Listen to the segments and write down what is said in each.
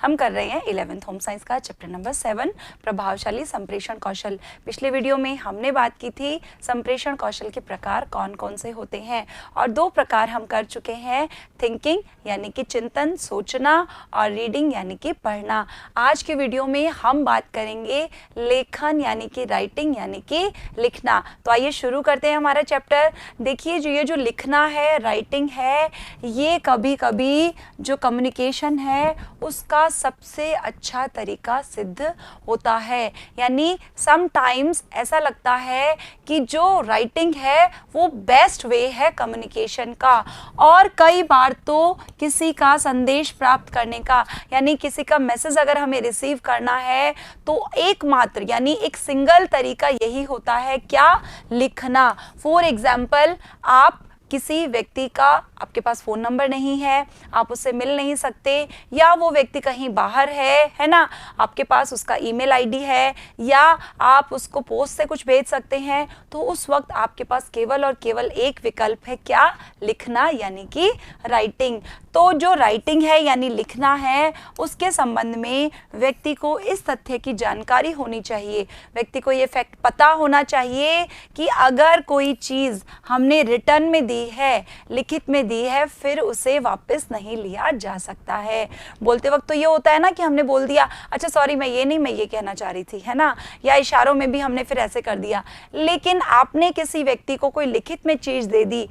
हम कर रहे हैं 11th होम साइंस का चैप्टर नंबर 7 प्रभावशाली संप्रेषण कौशल। पिछले वीडियो में हमने बात की थी संप्रेषण कौशल के प्रकार कौन कौन से होते हैं और दो प्रकार हम कर चुके हैं, थिंकिंग यानी कि चिंतन सोचना और रीडिंग यानी कि पढ़ना। आज के वीडियो में हम बात करेंगे लेखन यानी कि राइटिंग यानी कि लिखना। तो आइए शुरू करते हैं हमारा चैप्टर। देखिए ये जो लिखना है, राइटिंग है, ये कभी कभी जो कम्युनिकेशन है उसका सबसे अच्छा तरीका सिद्ध होता है। यानी समटाइम्स ऐसा लगता है कि जो राइटिंग है वो बेस्ट वे है कम्युनिकेशन का, और कई बार तो किसी का संदेश प्राप्त करने का यानी किसी का मैसेज अगर हमें रिसीव करना है तो एकमात्र यानी एक सिंगल तरीका यही होता है, क्या? लिखना। फॉर एग्जाम्पल, आप किसी व्यक्ति का, आपके पास फ़ोन नंबर नहीं है, आप उससे मिल नहीं सकते, या वो व्यक्ति कहीं बाहर है ना, आपके पास उसका ईमेल आईडी है या आप उसको पोस्ट से कुछ भेज सकते हैं, तो उस वक्त आपके पास केवल और केवल एक विकल्प है, क्या? लिखना यानी कि राइटिंग। तो जो राइटिंग है यानी लिखना है, उसके संबंध में व्यक्ति को इस तथ्य की जानकारी होनी चाहिए, व्यक्ति को ये फैक्ट पता होना चाहिए कि अगर कोई चीज़ हमने रिटर्न में दी है, लिखित में दी है, फिर उसे वापस नहीं लिया जा सकता है। बोलते वक्त तो ये होता है ना कि हमने बोल दिया, अच्छा सॉरी मैं ये नहीं, मैं ये कहना चाह रही थी, है ना, या इशारों में भी हमने फिर ऐसे कर दिया। लेकिन आपने किसी व्यक्ति को कोई लिखित में चीज़ दे दी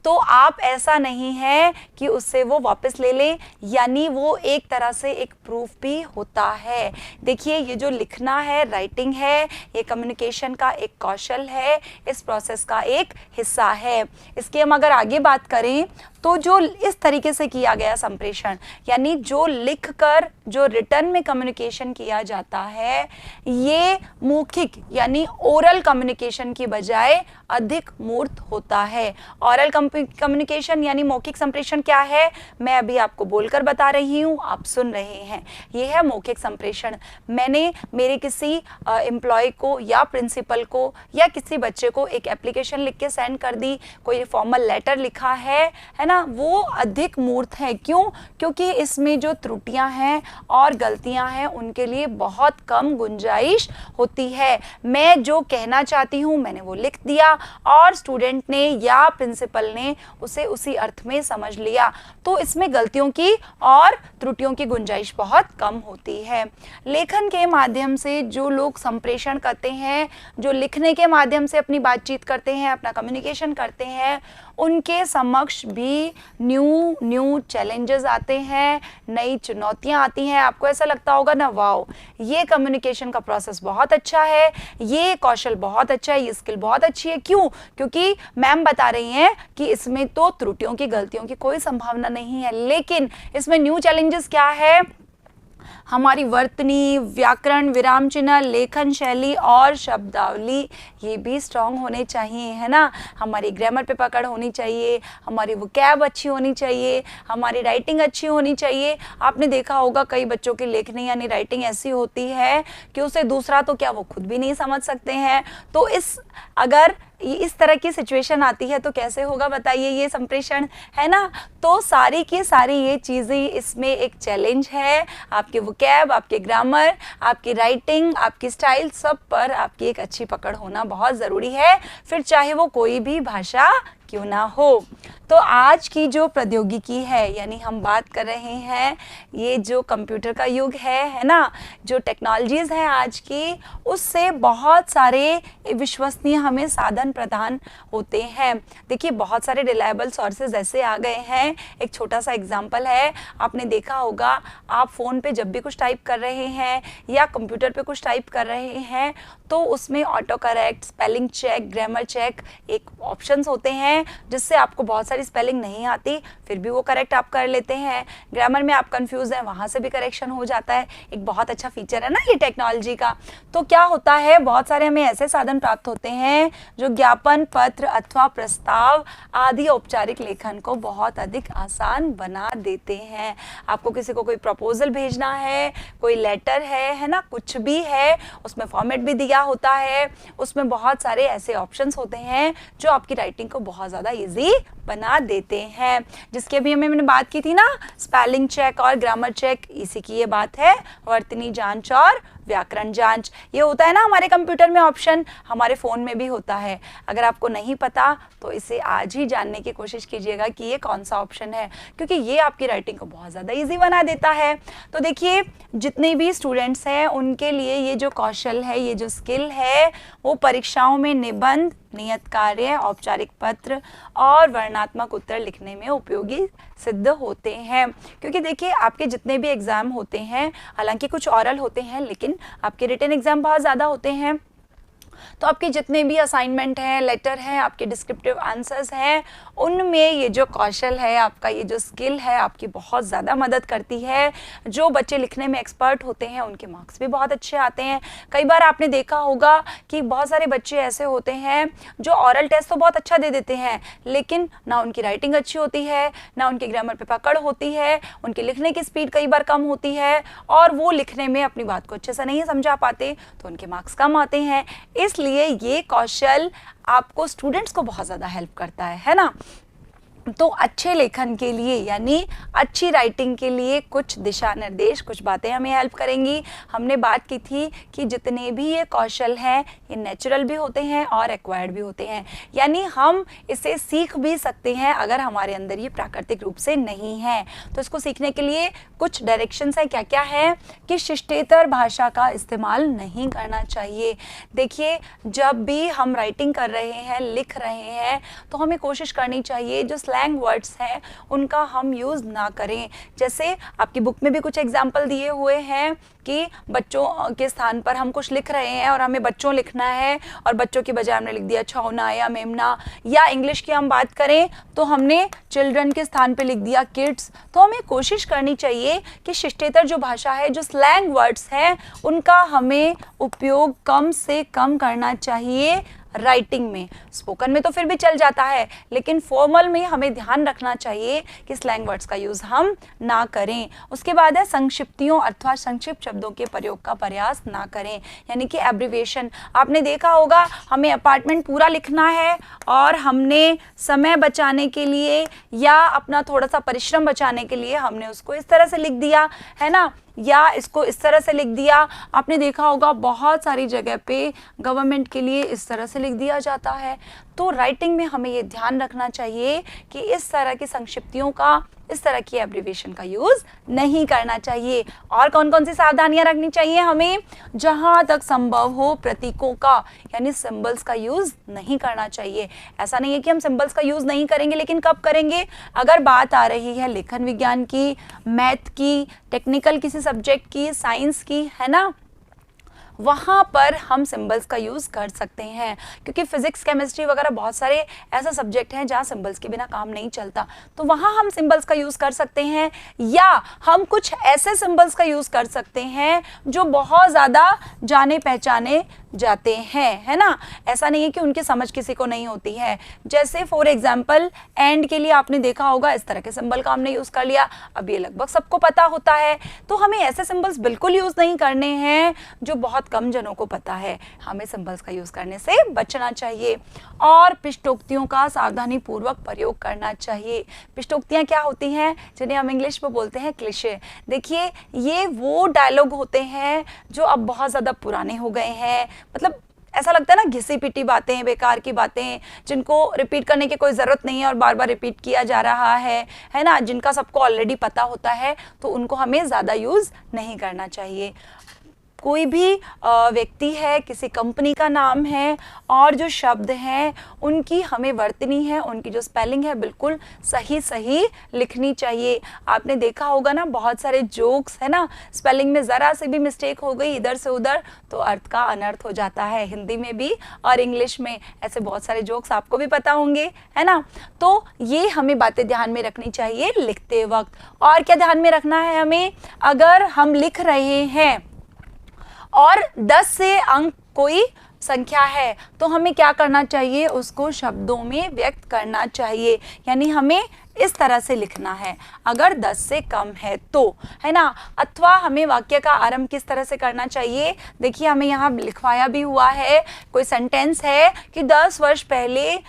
तो आप ऐसा नहीं है कि उससे वो वापस ले लें, यानी वो एक तरह से एक प्रूफ भी होता है। देखिए ये जो लिखना है, राइटिंग है, ये कम्युनिकेशन का एक कौशल है, इस प्रोसेस का एक हिस्सा है। इसकी हम अगर आगे बात करें तो जो इस तरीके से किया गया संप्रेषण यानी जो लिखकर जो रिटर्न में कम्युनिकेशन किया जाता है, ये मौखिक यानी ओरल कम्युनिकेशन की बजाय अधिक मूर्त होता है। ओरल कम्युनिकेशन यानी मौखिक संप्रेषण क्या है, मैं अभी आपको बोलकर बता रही हूँ, आप सुन रहे हैं, ये है मौखिक संप्रेषण। मैंने मेरे किसी एम्प्लॉय को या प्रिंसिपल को या किसी बच्चे को एक एप्लीकेशन लिख के सेंड कर दी, कोई फॉर्मल लेटर लिखा है ना, वो अधिक मूर्त है। क्यों? क्योंकि इसमें जो त्रुटियां हैं और गलतियां हैं उनके लिए बहुत कम गुंजाइश होती है। मैं जो कहना चाहती हूँ मैंने वो लिख दिया और स्टूडेंट ने या प्रिंसिपल ने उसे उसी अर्थ में समझ लिया, तो इसमें गलतियों की और त्रुटियों की गुंजाइश बहुत कम होती है। लेखन के माध्यम से जो लोग संप्रेषण करते हैं, जो लिखने के माध्यम से अपनी बातचीत करते हैं, अपना कम्युनिकेशन करते हैं, उनके समक्ष भी न्यू चैलेंजेस आते हैं, नई चुनौतियां आती हैं। आपको ऐसा लगता होगा ना, वाओ ये कम्युनिकेशन का प्रोसेस बहुत अच्छा है, ये कौशल बहुत अच्छा है, ये स्किल बहुत अच्छी है। क्यों? क्योंकि मैम बता रही हैं कि इसमें तो त्रुटियों की, गलतियों की कोई संभावना नहीं है। लेकिन इसमें न्यू चैलेंजेस क्या है? हमारी वर्तनी, व्याकरण, विराम चिन्ह, लेखन शैली और शब्दावली ये भी स्ट्रांग होने चाहिए, है ना। हमारी ग्रामर पे पकड़ होनी चाहिए, हमारी वोकैब अच्छी होनी चाहिए, हमारी राइटिंग अच्छी होनी चाहिए। आपने देखा होगा कई बच्चों की लेखनी यानी राइटिंग ऐसी होती है कि उसे दूसरा तो क्या वो खुद भी नहीं समझ सकते हैं। तो अगर इस तरह की सिचुएशन आती है तो कैसे होगा बताइए ये संप्रेषण, है ना। तो सारी की सारी ये चीज़ें इसमें एक चैलेंज है। आपके वोकैब, आपके ग्रामर, आपकी राइटिंग, आपकी स्टाइल, सब पर आपकी एक अच्छी पकड़ होना बहुत ज़रूरी है, फिर चाहे वो कोई भी भाषा क्यों ना हो। तो आज की जो प्रौद्योगिकी है यानी हम बात कर रहे हैं, ये जो कंप्यूटर का युग है ना, जो टेक्नोलॉजीज़ हैं आज की, उससे बहुत सारे विश्वसनीय हमें साधन प्रदान होते हैं। देखिए बहुत सारे रिलायबल सोर्सेज ऐसे आ गए हैं। एक छोटा सा एग्जांपल है, आपने देखा होगा आप फ़ोन पे जब भी कुछ टाइप कर रहे हैं या कंप्यूटर पे कुछ टाइप कर रहे हैं तो उसमें auto correct, spelling check, grammar check एक ऑप्शंस होते हैं जिससे आपको बहुत सारी स्पेलिंग नहीं आती फिर भी वो करेक्ट आप कर लेते हैं। ग्रामर में आप कंफ्यूज हैं, वहाँ से भी करेक्शन हो जाता है। एक बहुत अच्छा फीचर है ना ये टेक्नोलॉजी का। तो क्या होता है, बहुत सारे हमें ऐसे साधन प्राप्त होते हैं जो ज्ञापन पत्र अथवा प्रस्ताव आदि औपचारिक लेखन को बहुत अधिक आसान बना देते हैं। आपको किसी को कोई प्रपोजल भेजना है, कोई लेटर है ना, कुछ भी है, उसमें फॉर्मेट भी दिया होता है, उसमें बहुत सारे ऐसे ऑप्शंस होते हैं जो आपकी राइटिंग को बहुत ज़्यादा इजी बना देते हैं। जिसकी अभी मैंने बात की थी ना, स्पेलिंग चेक और ग्रामर चेक, इसी की ये बात है, वर्तनी जांच और व्याकरण जांच। ये होता है ना हमारे कंप्यूटर में ऑप्शन, हमारे फ़ोन में भी होता है। अगर आपको नहीं पता तो इसे आज ही जानने की कोशिश कीजिएगा कि ये कौन सा ऑप्शन है, क्योंकि ये आपकी राइटिंग को बहुत ज़्यादा इजी बना देता है। तो देखिए, जितने भी स्टूडेंट्स हैं उनके लिए ये जो कौशल है, ये जो स्किल है, वो परीक्षाओं में निबंध, नियत कार्य, औपचारिक पत्र और वर्णनात्मक उत्तर लिखने में उपयोगी सिद्ध होते हैं। क्योंकि देखिए, आपके जितने भी एग्ज़ाम होते हैं, हालांकि कुछ ऑरल होते हैं लेकिन आपके रिटन एग्ज़ाम बहुत ज़्यादा होते हैं, तो आपके जितने भी असाइनमेंट हैं, लेटर हैं, आपके डिस्क्रिप्टिव आंसर्स हैं, उनमें ये जो कौशल है, आपका ये जो स्किल है, आपकी बहुत ज़्यादा मदद करती है। जो बच्चे लिखने में एक्सपर्ट होते हैं उनके मार्क्स भी बहुत अच्छे आते हैं। कई बार आपने देखा होगा कि बहुत सारे बच्चे ऐसे होते हैं जो ऑरल टेस्ट तो बहुत अच्छा दे देते हैं, लेकिन ना उनकी राइटिंग अच्छी होती है, ना उनकी ग्रामर पे पकड़ होती है, उनके लिखने की स्पीड कई बार कम होती है और वो लिखने में अपनी बात को अच्छे से नहीं समझा पाते, तो उनके मार्क्स कम आते हैं। इसलिए ये कौशल आपको, स्टूडेंट्स को बहुत ज़्यादा हेल्प करता है ना। तो अच्छे लेखन के लिए, यानी अच्छी राइटिंग के लिए कुछ दिशा निर्देश, कुछ बातें हमें हेल्प करेंगी। हमने बात की थी कि जितने भी ये कौशल हैं ये नेचुरल भी होते हैं और एक्वायर्ड भी होते हैं, यानी हम इसे सीख भी सकते हैं अगर हमारे अंदर ये प्राकृतिक रूप से नहीं है। तो इसको सीखने के लिए कुछ डायरेक्शंस है। क्या क्या है कि शिष्टेतर भाषा का इस्तेमाल नहीं करना चाहिए। देखिए, जब भी हम राइटिंग कर रहे हैं, लिख रहे हैं, तो हमें कोशिश करनी चाहिए जो स्लैंग वर्ड्स हैं उनका हम यूज़ ना करें। जैसे आपकी बुक में भी कुछ एग्जाम्पल दिए हुए हैं कि बच्चों के स्थान पर हम कुछ लिख रहे हैं और हमें बच्चों लिखना है, और बच्चों की बजाय हमने लिख दिया छौना या मेमना, या इंग्लिश की हम बात करें तो हमने चिल्ड्रन के स्थान पे लिख दिया किड्स। तो हमें कोशिश करनी चाहिए कि शिष्टेतर जो भाषा है, जो स्लैंग वर्ड्स हैं, उनका हमें उपयोग कम से कम करना चाहिए राइटिंग में। स्पोकन में तो फिर भी चल जाता है, लेकिन फॉर्मल में हमें ध्यान रखना चाहिए कि स्लैंग वर्ड्स का यूज़ हम ना करें। उसके बाद है संक्षिप्तियों अथवा संक्षिप्त शब्दों के प्रयोग का प्रयास ना करें, यानी कि एब्रिविएशन। आपने देखा होगा, हमें अपार्टमेंट पूरा लिखना है और हमने समय बचाने के लिए या अपना थोड़ा सा परिश्रम बचाने के लिए हमने उसको इस तरह से लिख दिया है ना, या इसको इस तरह से लिख दिया। आपने देखा होगा बहुत सारी जगह पे गवर्नमेंट के लिए इस तरह से लिख दिया जाता है। तो राइटिंग में हमें ये ध्यान रखना चाहिए कि इस तरह की संक्षिप्तियों का, इस तरह की एब्रिविएशन का यूज़ नहीं करना चाहिए। और कौन कौन सी सावधानियां रखनी चाहिए हमें? जहां तक संभव हो प्रतीकों का, यानी सिंबल्स का यूज़ नहीं करना चाहिए। ऐसा नहीं है कि हम सिंबल्स का यूज़ नहीं करेंगे, लेकिन कब करेंगे? अगर बात आ रही है लेखन विज्ञान की, मैथ की, टेक्निकल किसी सब्जेक्ट की, साइंस की, है ना, वहाँ पर हम सिंबल्स का यूज़ कर सकते हैं। क्योंकि फिजिक्स, केमिस्ट्री वगैरह बहुत सारे ऐसा सब्जेक्ट हैं जहाँ सिंबल्स के बिना काम नहीं चलता, तो वहाँ हम सिंबल्स का यूज़ कर सकते हैं। या हम कुछ ऐसे सिंबल्स का यूज़ कर सकते हैं जो बहुत ज़्यादा जाने पहचाने जाते हैं, है ना। ऐसा नहीं है कि उनकी समझ किसी को नहीं होती है। जैसे फॉर एग्जाम्पल, एंड के लिए आपने देखा होगा इस तरह के सिंबल का हमने यूज़ कर लिया, अब ये लगभग सबको पता होता है। तो हमें ऐसे सिंबल्स बिल्कुल यूज़ नहीं करने हैं जो बहुत कम जनों को पता है। हमें सिंबल्स का यूज़ करने से बचना चाहिए। और पिष्टोक्तियों का सावधानी पूर्वक प्रयोग करना चाहिए। पिष्टोक्तियाँ क्या होती हैं? जिन्हें हम इंग्लिश में बोलते हैं क्लिशे। देखिए, ये वो डायलॉग होते हैं जो अब बहुत ज़्यादा पुराने हो गए हैं, मतलब ऐसा लगता है ना, घिसी पिटी बातें, बेकार की बातें, जिनको रिपीट करने की कोई ज़रूरत नहीं है और बार बार रिपीट किया जा रहा है ना, जिनका सबको ऑलरेडी पता होता है, तो उनको हमें ज़्यादा यूज़ नहीं करना चाहिए। कोई भी व्यक्ति है, किसी कंपनी का नाम है, और जो शब्द हैं उनकी हमें वर्तनी है, उनकी जो स्पेलिंग है बिल्कुल सही सही लिखनी चाहिए। आपने देखा होगा ना, बहुत सारे जोक्स है ना, स्पेलिंग में ज़रा से भी मिस्टेक हो गई इधर से उधर तो अर्थ का अनर्थ हो जाता है। हिंदी में भी और इंग्लिश में ऐसे बहुत सारे जोक्स आपको भी पता होंगे, है ना। तो ये हमें बातें ध्यान में रखनी चाहिए लिखते वक्त। और क्या ध्यान में रखना है हमें? अगर हम लिख रहे हैं और 10 से अंक कोई संख्या है तो हमें क्या करना चाहिए? उसको शब्दों में व्यक्त करना चाहिए, यानी हमें इस तरह से लिखना है अगर 10 से कम है तो, है ना। अथवा हमें वाक्य का आरंभ किस तरह से करना चाहिए, देखिए हमें यहाँ लिखवाया भी हुआ है, कोई सेंटेंस है कि 10 वर्ष पहले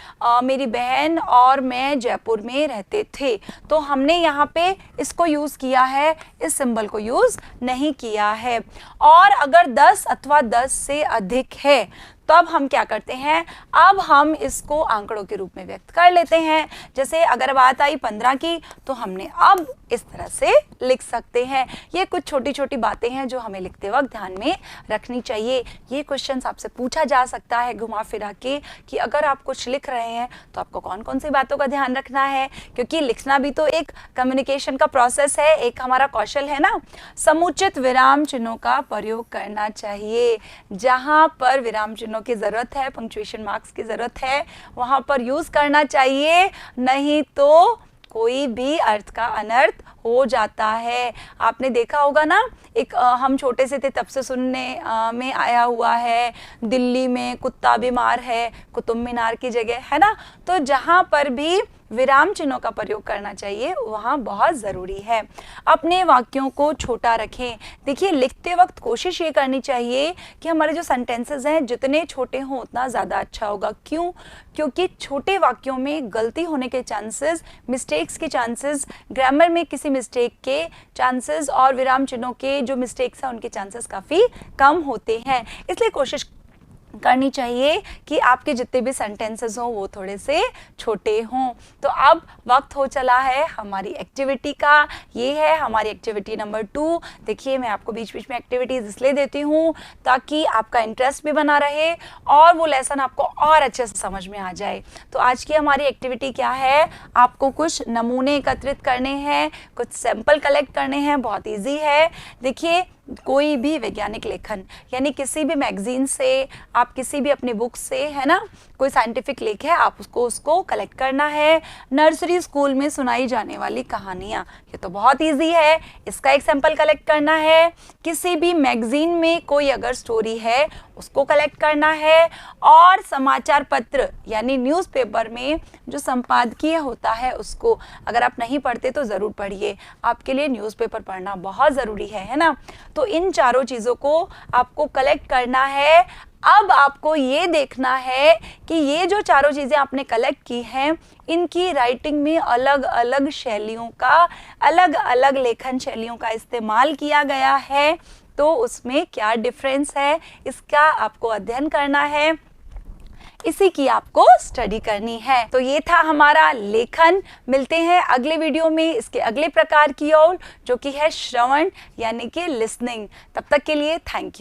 मेरी बहन और मैं जयपुर में रहते थे, तो हमने यहाँ पे इसको यूज़ किया है, इस सिंबल को यूज़ नहीं किया है। और अगर 10 अथवा 10 से अधिक है तब हम क्या करते हैं, अब हम इसको आंकड़ों के रूप में व्यक्त कर लेते हैं। जैसे अगर बात आई 15 की तो हमने अब इस तरह से लिख सकते हैं। ये कुछ छोटी छोटी बातें हैं जो हमें लिखते वक्त ध्यान में रखनी चाहिए। ये क्वेश्चन आपसे पूछा जा सकता है घुमा फिरा के कि अगर आप कुछ लिख रहे हैं तो आपको कौन कौन सी बातों का ध्यान रखना है, क्योंकि लिखना भी तो एक कम्युनिकेशन का प्रोसेस है, एक हमारा कौशल है ना। समुचित विराम चिन्हों का प्रयोग करना चाहिए, जहाँ पर विराम चिन्हों की ज़रूरत है, पंक्चुएशन मार्क्स की ज़रूरत है, वहाँ पर यूज़ करना चाहिए, नहीं तो कोई भी अर्थ का अनर्थ हो जाता है। आपने देखा होगा ना, एक हम छोटे से थे तब से सुनने में आया हुआ है, दिल्ली में कुत्ता बीमार है, कुतुब मीनार की जगह, है ना। तो जहाँ पर भी विराम चिन्हों का प्रयोग करना चाहिए वहाँ बहुत ज़रूरी है। अपने वाक्यों को छोटा रखें। देखिए लिखते वक्त कोशिश ये करनी चाहिए कि हमारे जो सेंटेंसेस हैं जितने छोटे हों उतना ज़्यादा अच्छा होगा। क्यों? क्योंकि छोटे वाक्यों में गलती होने के चांसेस, मिस्टेक्स के चांसेस, ग्रामर में किसी मिस्टेक के चांसेस और विराम चिन्हों के जो मिस्टेक्स हैं उनके चांसेस काफ़ी कम होते हैं। इसलिए कोशिश करनी चाहिए कि आपके जितने भी सेंटेंसेस हों वो थोड़े से छोटे हों। तो अब वक्त हो चला है हमारी एक्टिविटी का। ये है हमारी एक्टिविटी नंबर 2। देखिए मैं आपको बीच बीच में एक्टिविटीज़ इसलिए देती हूँ ताकि आपका इंटरेस्ट भी बना रहे और वो लेसन आपको और अच्छे से समझ में आ जाए। तो आज की हमारी एक्टिविटी क्या है, आपको कुछ नमूने एकत्रित करने हैं, कुछ सैंपल कलेक्ट करने हैं। बहुत ईजी है। देखिए कोई भी वैज्ञानिक लेखन यानी किसी भी मैगजीन से, आप किसी भी अपनी बुक से, है ना, कोई साइंटिफिक लेख है आप उसको कलेक्ट करना है। नर्सरी स्कूल में सुनाई जाने वाली कहानियाँ, ये तो बहुत इजी है, इसका एक सैंपल कलेक्ट करना है। किसी भी मैगजीन में कोई अगर स्टोरी है उसको कलेक्ट करना है। और समाचार पत्र यानी न्यूज़पेपर में जो संपादकीय होता है उसको अगर आप नहीं पढ़ते तो ज़रूर पढ़िए, आपके लिए न्यूज़पेपर पढ़ना बहुत ज़रूरी है ना। तो इन चारों चीज़ों को आपको कलेक्ट करना है। अब आपको ये देखना है कि ये जो चारों चीज़ें आपने कलेक्ट की हैं इनकी राइटिंग में अलग अलग शैलियों का, अलग अलग लेखन शैलियों का इस्तेमाल किया गया है, तो उसमें क्या डिफरेंस है इसका आपको अध्ययन करना है, इसी की आपको स्टडी करनी है। तो ये था हमारा लेखन। मिलते हैं अगले वीडियो में इसके अगले प्रकार की ओर जो कि है श्रवण यानी कि लिसनिंग। तब तक के लिए थैंक यू।